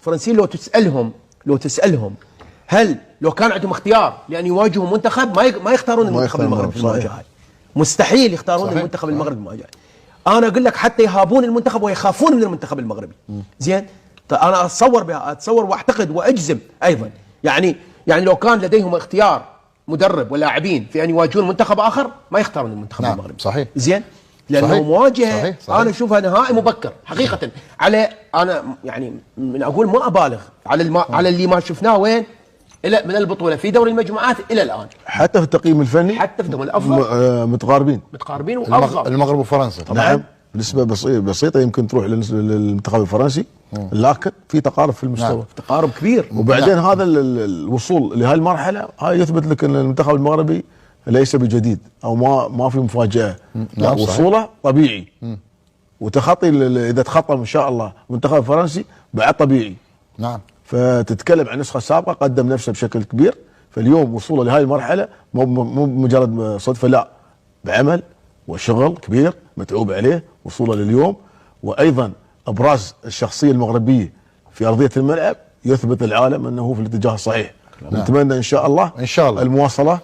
الفرنسيين لو تسالهم هل لو كان عندهم اختيار لان يواجهوا منتخب ما يختارون المنتخب المغربي في المواجهه هاي، مستحيل يختارون صحيح. المنتخب المغربي في المواجهه. انا اقول لك حتى يهابون المنتخب ويخافون من المنتخب المغربي. زين، انا اتصور واعتقد واجزم ايضا يعني لو كان لديهم اختيار مدرب ولاعبين في ان يواجهون منتخب اخر ما يختارون المنتخب نعم. المغربي. صحيح. زين، لانه صحيح. مواجهه صحيح. انا اشوفها نهائي مبكر حقيقه. على انا يعني من اقول ما ابالغ على اللي ما شفناه وين الى من البطوله في دوري المجموعات الى الان، حتى في التقييم الفني حتى في دوري الافضل متقاربين وافضل. المغرب وفرنسا نعم، بنسبة بسيطة يمكن تروح للمنتخب الفرنسي، لكن في تقارب في المستوى. نعم. تقارب كبير. وبعدين هذا الوصول لهذه المرحلة هاي يثبت لك ان المنتخب المغربي ليس بجديد او ما في مفاجأة. لا، نعم، صحيح. وصوله طبيعي. وتخطي اذا تخطى ان شاء الله المنتخب الفرنسي بعد طبيعي. نعم. فتتكلم عن نسخة سابقة قدم نفسه بشكل كبير، فاليوم وصوله لهذه المرحلة مو مجرد صدفة، لا، بعمل وشغل كبير متعوب عليه وصوله لليوم. وايضا ابراز الشخصية المغربية في ارضية الملعب يثبت العالم انه هو في الاتجاه الصحيح. نتمنى ان شاء الله ان شاء الله المواصلة